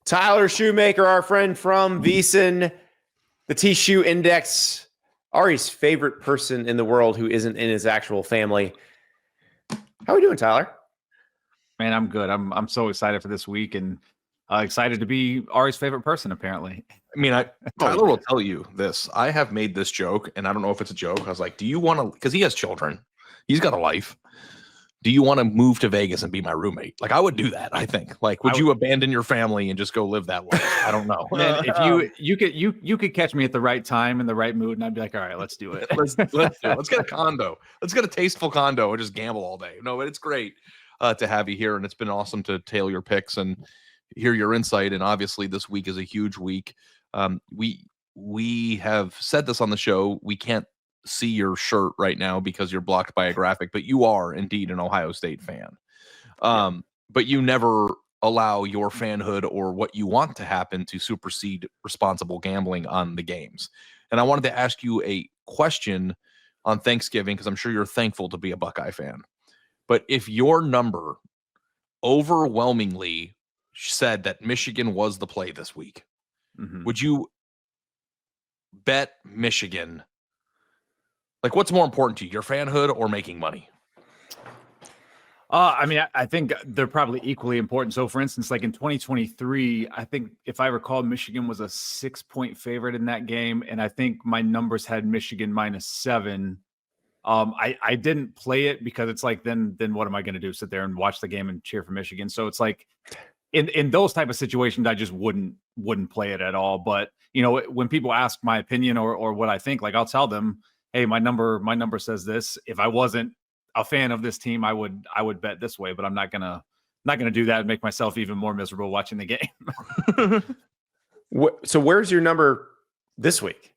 Tyler Shoemaker, our friend from VSiN, the T-Shoe Index, Ari's favorite person in the world who isn't in his actual family. How are we doing, Tyler? Man, I'm good. I'm so excited for this week and excited to be Ari's favorite person, apparently. I mean, Tyler will tell you this. I have made this joke, and I don't know if it's a joke. I was like, do you want to, because he has children. He's got a life. Do you want to move to Vegas and be my roommate? Like, I would do that, I think. Like, would you abandon your family and just go live that life? I don't know. Man, if you could catch me at the right time in the right mood, and I'd be like, all right, let's do it. Let's do it. Let's get a condo. Let's get a tasteful condo and just gamble all day. No, but it's great to have you here, and it's been awesome to tail your picks and hear your insight. And obviously, this week is a huge week. We have said this on the show. We can't see your shirt right now because you're blocked by a graphic, but you are indeed an Ohio State fan. But you never allow your fanhood or what you want to happen to supersede responsible gambling on the games. And I wanted to ask you a question on Thanksgiving, because I'm sure you're thankful to be a Buckeye fan. But if your number overwhelmingly said that Michigan was the play this week, would you bet Michigan? Like, what's more important to you, your fanhood or making money? I mean, I think they're probably equally important. So, for instance, like in 2023, I think if I recall, Michigan was a 6-point favorite in that game, and I think my numbers had Michigan -7. I didn't play it because it's like, then what am I going to do? Sit there and watch the game and cheer for Michigan? So it's like in those type of situations, I just wouldn't play it at all. But you know, when people ask my opinion or what I think, like I'll tell them, hey, my number says this. If I wasn't a fan of this team, I would bet this way, but I'm not gonna do that and make myself even more miserable watching the game. So where's your number this week?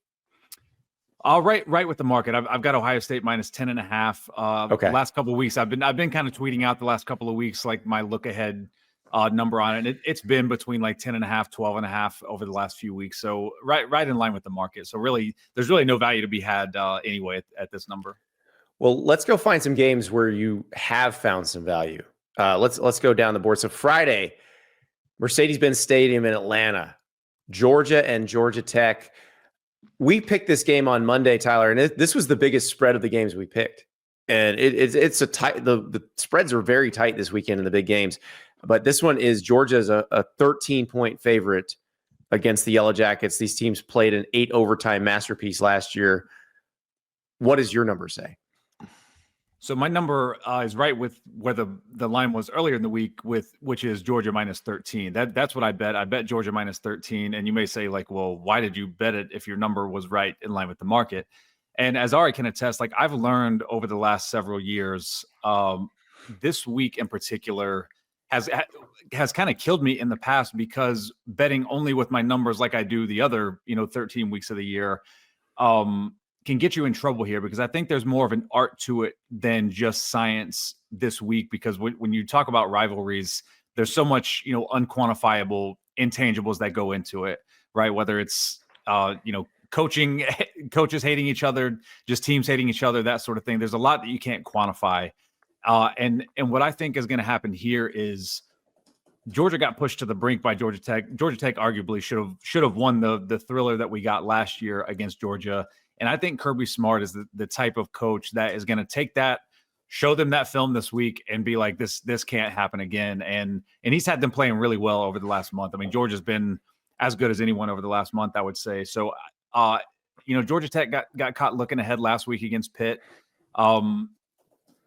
Right with the market. I've got Ohio State -10.5. Okay. The last couple of weeks, I've been kind of tweeting out the last couple of weeks, like my look ahead number on it. It's been between like 10.5, 12.5 over the last few weeks. So right in line with the market. So really, there's really no value to be had anyway at this number. Well, let's go find some games where you have found some value. Let's go down the board. So Friday, Mercedes-Benz Stadium in Atlanta, Georgia and Georgia Tech. We picked this game on Monday, Tyler, and this was the biggest spread of the games we picked. And it's a tight. The spreads are very tight this weekend in the big games. But this one is Georgia's a 13-point favorite against the Yellow Jackets. These teams played an 8 overtime masterpiece last year. What does your number say? So my number is right with where the line was earlier in the week, which is Georgia -13. That's what I bet. I bet Georgia -13. And you may say, like, well, why did you bet it if your number was right in line with the market? And as Ari can attest, like I've learned over the last several years, this week in particular has kind of killed me in the past, because betting only with my numbers like I do the other 13 weeks of the year can get you in trouble here, because I think there's more of an art to it than just science this week. Because when you talk about rivalries, there's so much unquantifiable intangibles that go into it, right? Whether it's coaches hating each other, just teams hating each other, that sort of thing. There's a lot that you can't quantify. And what I think is going to happen here is Georgia got pushed to the brink by Georgia Tech. Georgia Tech arguably should have won the thriller that we got last year against Georgia. And I think Kirby Smart is the type of coach that is going to take that, show them that film this week, and be like, this can't happen again. And he's had them playing really well over the last month. I mean, Georgia's been as good as anyone over the last month, I would say. So, Georgia Tech got caught looking ahead last week against Pitt.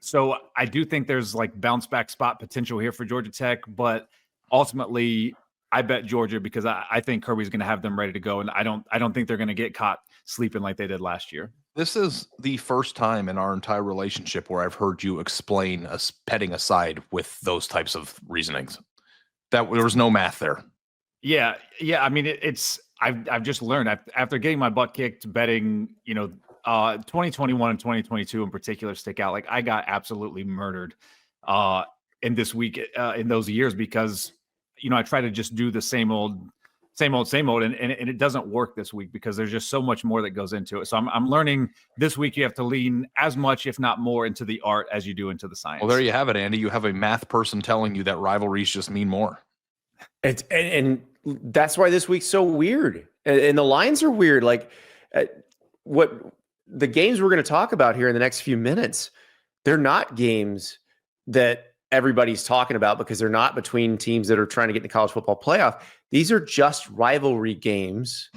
So I do think there's like bounce back spot potential here for Georgia Tech, but ultimately I bet Georgia because I think Kirby's going to have them ready to go, and I don't think they're going to get caught sleeping like they did last year. This is the first time in our entire relationship where I've heard you explain us petting aside with those types of reasonings. That there was no math there. Yeah. I mean, I've just learned after getting my butt kicked betting, 2021 and 2022 in particular stick out. Like I got absolutely murdered in this week in those years because, I try to just do the same old, and it doesn't work this week because there's just so much more that goes into it. So I'm learning this week you have to lean as much, if not more, into the art as you do into the science. Well, there you have it, Andy. You have a math person telling you that rivalries just mean more. And that's why this week's so weird. And the lines are weird. Like what the games we're going to talk about here in the next few minutes, they're not games that everybody's talking about because they're not between teams that are trying to get in the college football playoff. These are just rivalry games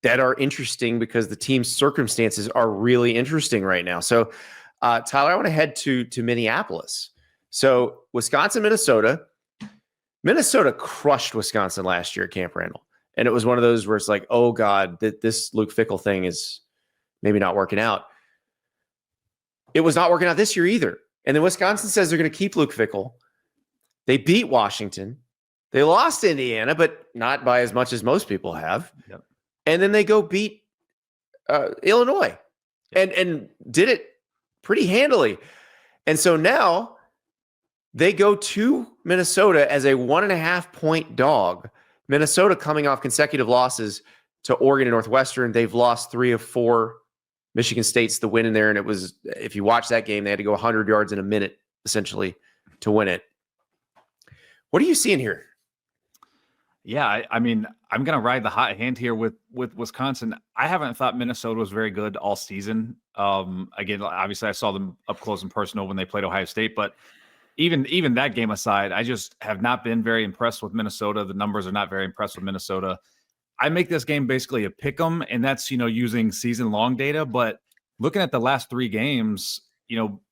that are interesting because the team's circumstances are really interesting right now. So, Tyler, I want to head to Minneapolis. So, Wisconsin, Minnesota. Minnesota crushed Wisconsin last year at Camp Randall. And it was one of those where it's like, oh, God, this Luke Fickell thing is maybe not working out. It was not working out this year either. And then Wisconsin says they're going to keep Luke Fickell. They beat Washington. They lost Indiana, but not by as much as most people have. Yep. And then they go beat Illinois and did it pretty handily. And so now they go to Minnesota as a 1.5 point dog. Minnesota coming off consecutive losses to Oregon and Northwestern. They've lost 3 of 4. Michigan State's the win in there. And it was, if you watch that game, they had to go 100 yards in a minute, essentially, to win it. What are you seeing here? Yeah, I mean, I'm going to ride the hot hand here with Wisconsin. I haven't thought Minnesota was very good all season. Again, obviously, I saw them up close and personal when they played Ohio State. But even that game aside, I just have not been very impressed with Minnesota. The numbers are not very impressed with Minnesota. I make this game basically a pick 'em, and that's, using season-long data. But looking at the last 3 games,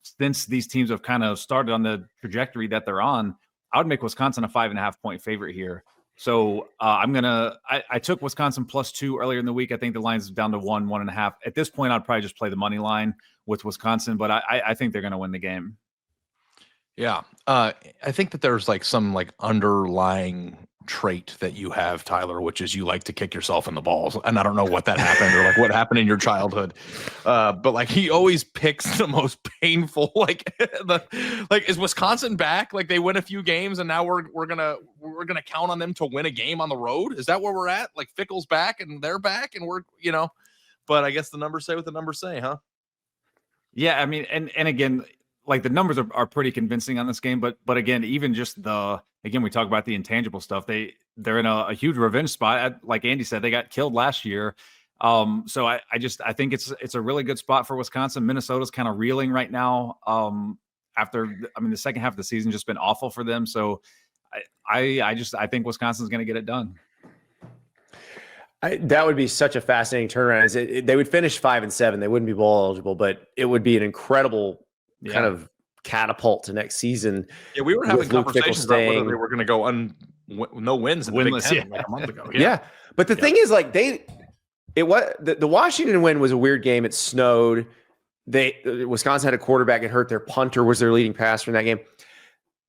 since these teams have kind of started on the trajectory that they're on, I would make Wisconsin a 5.5 point favorite here. So I took Wisconsin +2 earlier in the week. I think the line's down to 1.5. At this point, I'd probably just play the money line with Wisconsin, but I think they're going to win the game. Yeah. I think that there's some underlying trait that you have, Tyler, which is you like to kick yourself in the balls. And I don't know what that happened or what happened in your childhood. But he always picks the most painful, is Wisconsin back? They win a few games and now we're going to count on them to win a game on the road. Is that where we're at? Fickell's back and they're back and we're, but I guess the numbers say what the numbers say, huh? Yeah. I mean, and again, the numbers are pretty convincing on this game, but again, even just we talk about the intangible stuff. They're in a huge revenge spot. Like Andy said, they got killed last year. So I think it's a really good spot for Wisconsin. Minnesota's kind of reeling right now. The second half of the season just been awful for them. So I think Wisconsin's going to get it done. That would be such a fascinating turnaround. They would finish 5-7. They wouldn't be bowl eligible, but it would be an incredible kind of catapult to next season. Yeah, we were having conversations about whether they were going to go no wins in the Big Ten a month ago. Yeah. But the thing is, the Washington win was a weird game. It snowed. Wisconsin had a quarterback get hurt. Their punter was their leading passer in that game.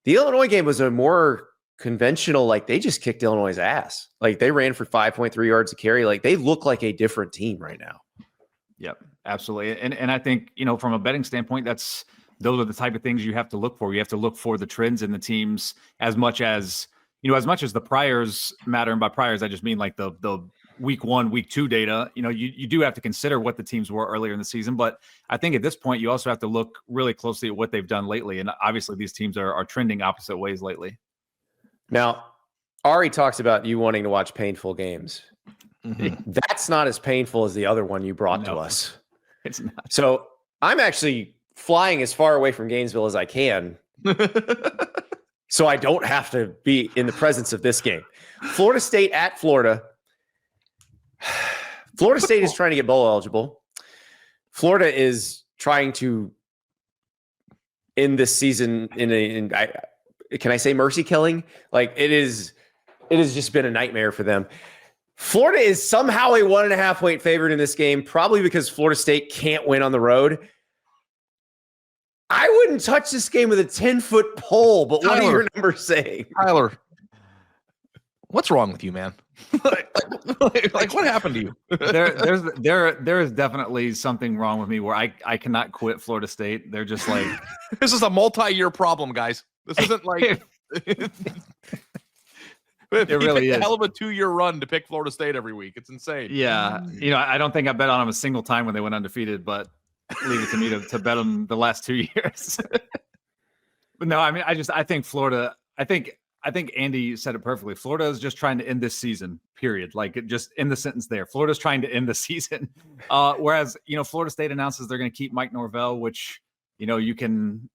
The Illinois game was a more conventional, they just kicked Illinois' ass. They ran for 5.3 yards a carry. They look like a different team right now. Yep, absolutely. And I think, from a betting standpoint, those are the type of things you have to look for. You have to look for the trends in the teams as much as the priors matter. And by priors, I just mean the week 1, week 2 data. You do have to consider what the teams were earlier in the season. But I think at this point, you also have to look really closely at what they've done lately. And obviously, these teams are trending opposite ways lately. Now, Ari talks about you wanting to watch painful games. Mm-hmm. That's not as painful as the other one you brought to us. It's not. So I'm actually flying as far away from Gainesville as I can so I don't have to be in the presence of this game. Florida State at Florida. Florida State is trying to get bowl eligible. Florida is trying to end this season can I say mercy killing? It has just been a nightmare for them. Florida is somehow a 1.5 point favorite in this game, probably because Florida State can't win on the road. I wouldn't touch this game with a 10-foot pole, but Tyler, what are your numbers saying? Tyler, what's wrong with you, man? What happened to you? There is definitely something wrong with me where I cannot quit Florida State. They're just this is a multi-year problem, guys. This isn't it really is a hell of a 2-year run to pick Florida State every week. It's insane. Yeah. I don't think I bet on them a single time when they went undefeated, but leave it to me to bet them the last 2 years. But no, I mean, I think Florida, I think I think Andy said it perfectly. Florida is just trying to end this season, period. Like just end the sentence there. Florida's trying to end the season. Whereas, Florida State announces they're going to keep Mike Norvell, which, you can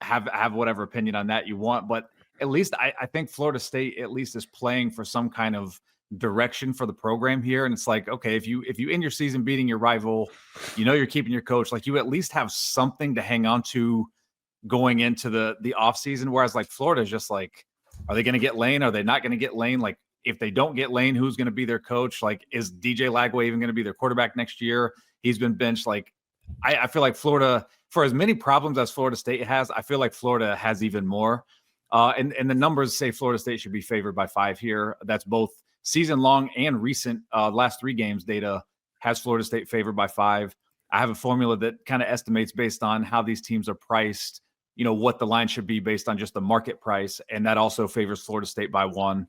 have whatever opinion on that you want. But at least I think Florida State at least is playing for some kind of direction for the program here. And it's like, okay, if you end your season beating your rival, you're keeping your coach, like you at least have something to hang on to going into the offseason. Whereas like Florida is just like, are they going to get Lane? Are they not going to get Lane? Like if they don't get Lane, who's going to be their coach? Like is DJ Lagway even going to be their quarterback next year? He's been benched. Like I feel like Florida, for as many problems as Florida State has, I feel like Florida has even more. And the numbers say Florida State should be favored by 5 here. That's both season long and recent last 3 games data has Florida State favored by 5. I have a formula that kind of estimates based on how these teams are priced, what the line should be based on just the market price. And that also favors Florida State by 1.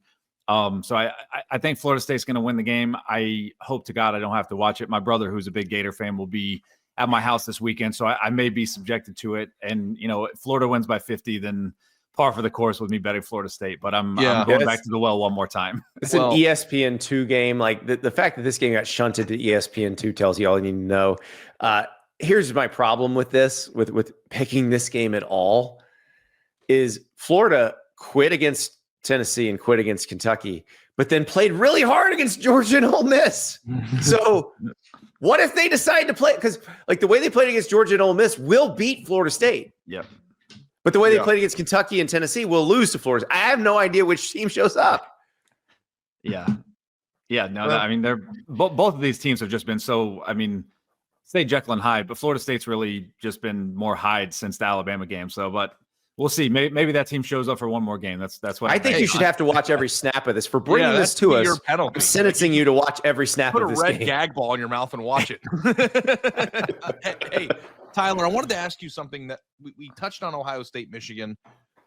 So I think Florida State's going to win the game. I hope to God I don't have to watch it. My brother, who's a big Gator fan, will be at my house this weekend. So I may be subjected to it. And, if Florida wins by 50, then par for the course with me betting Florida State. But I'm going back to the well one more time. It's an ESPN2 game. Like the fact that this game got shunted to ESPN2 tells you all you need to know. Here's my problem with this, with picking this game at all, is Florida quit against Tennessee and quit against Kentucky, but then played really hard against Georgia and Ole Miss. So what if they decide to play? Because like the way they played against Georgia and Ole Miss will beat Florida State. Yeah. But the way they played against Kentucky and Tennessee will lose to Florida. I have no idea which team shows up. Yeah. Yeah. No, I mean, they're both of these teams have just been so, say Jekyll and Hyde, but Florida State's really just been more Hyde since the Alabama game. So, but we'll see. Maybe that team shows up for one more game. That's what I think you should have to watch every snap of this for bringing this to us. I'm sentencing you to watch every snap of this game. Put a red gag ball in your mouth and watch it. Hey, Tyler, I wanted to ask you something that we touched on Ohio State, Michigan.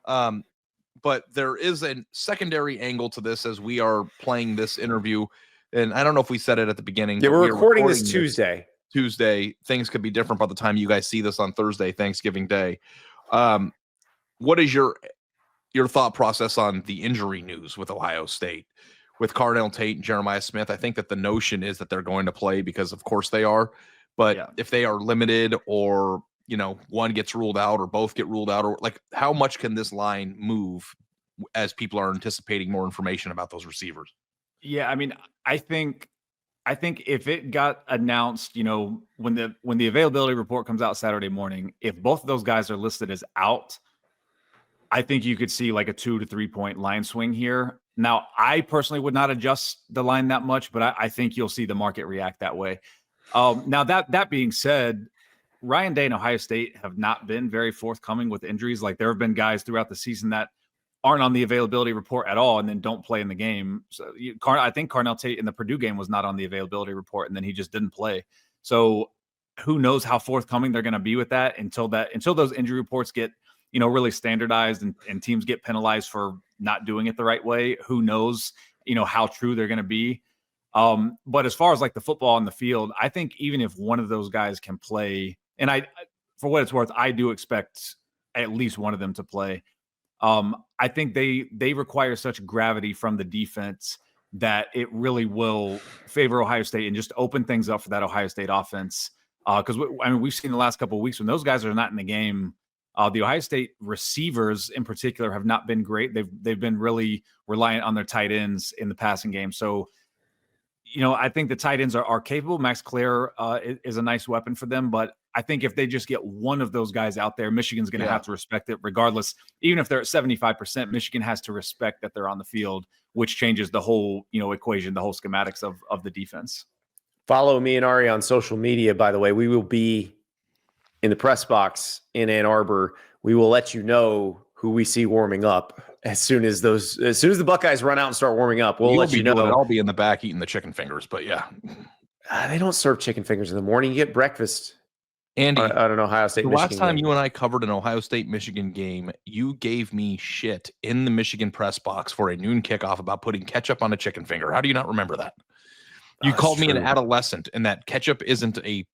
But there is a secondary angle to this as we are playing this interview. And I don't know if we said it at the beginning. Yeah, we're recording this Tuesday. Things could be different by the time you guys see this on Thursday, Thanksgiving Day. What is your thought process on the injury news with Ohio State, with Cardell Tate and Jeremiah Smith? I think that the notion is that they're going to play because, of course, they are. But if they are limited, or one gets ruled out, or both get ruled out, or like how much can this line move as people are anticipating more information about those receivers? Yeah, I think if it got announced, when the availability report comes out Saturday morning, if both of those guys are listed as out, I think you could see like a 2 to 3 point line swing here. Now, I personally would not adjust the line that much, but I think you'll see the market react that way. Now that being said, Ryan Day and Ohio State have not been very forthcoming with injuries. Like there have been guys throughout the season that aren't on the availability report at all and then don't play in the game. So I think Cardell Tate in the Purdue game was not on the availability report, and then he just didn't play. So who knows how forthcoming they're going to be with that until those injury reports get, really standardized and teams get penalized for not doing it the right way. Who knows, how true they're going to be. But as far as like the football on the field, I think even if one of those guys can play, and for what it's worth, I do expect at least one of them to play. I think they require such gravity from the defense that it really will favor Ohio State and just open things up for that Ohio State offense. Because we've seen the last couple of weeks when those guys are not in the game, the Ohio State receivers in particular have not been great. They've been really reliant on their tight ends in the passing game. So, I think the tight ends are capable. Max Clare is a nice weapon for them, but I think if they just get one of those guys out there, Michigan's going to have to respect it regardless. Even if they're at 75%, Michigan has to respect that they're on the field, which changes the whole, equation, the whole schematics of the defense. Follow me and Ari on social media, by the way. We will be in the press box in Ann Arbor. We will let you know who we see warming up as soon as the Buckeyes run out and start warming up. We'll let you know. I'll be in the back eating the chicken fingers, but yeah. They don't serve chicken fingers in the morning. You get breakfast. Andy, I don't know, Ohio State, the Michigan last time game. you and I covered an Ohio State-Michigan game, you gave me shit in the Michigan press box for a noon kickoff about putting ketchup on a chicken finger. How do you not remember that? You called me an adolescent, and that ketchup isn't the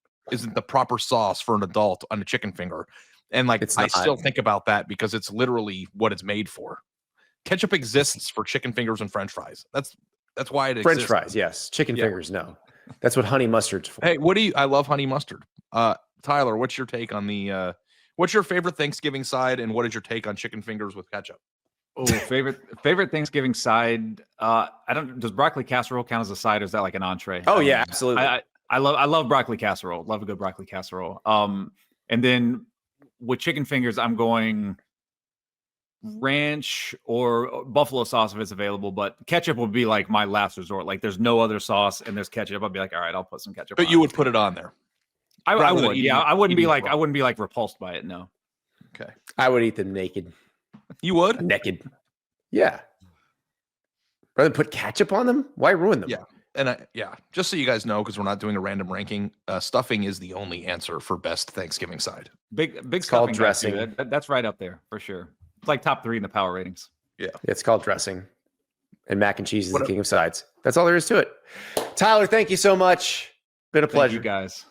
proper sauce for an adult on a chicken finger. And I still think about that because it's literally what it's made for. Ketchup exists for chicken fingers and French fries. That's why it French exists. fries, yes. Chicken Yeah. fingers, no. That's what honey mustard's for. Hey, I love honey mustard. Tyler, what's your take on the what's your favorite Thanksgiving side, and what is your take on chicken fingers with ketchup? Oh, favorite Thanksgiving side. Does broccoli casserole count as a side, or is that like an entree? Oh yeah, absolutely. I love broccoli casserole. Love a good broccoli casserole. And then with chicken fingers, I'm going ranch or buffalo sauce if it's available, but ketchup would be like my last resort. Like there's no other sauce and there's ketchup, I'd be like, all right, I'll put some ketchup But on you it. would put it on there. I would, eating yeah. it- I wouldn't be eating it like repulsed by it. No. Okay. I would eat them naked. You would? Naked. Yeah. Rather than put ketchup on them? Why ruin them? Yeah. And just so you guys know, because we're not doing a random ranking, stuffing is the only answer for best Thanksgiving side. Big called stuffing dressing. guy, too. That's right up there for sure. It's like top 3 in the power ratings. Yeah. It's called dressing. And mac and cheese is What the a- king of sides. That's all there is to it. Tyler, thank you so much. Been a Thank pleasure. you guys.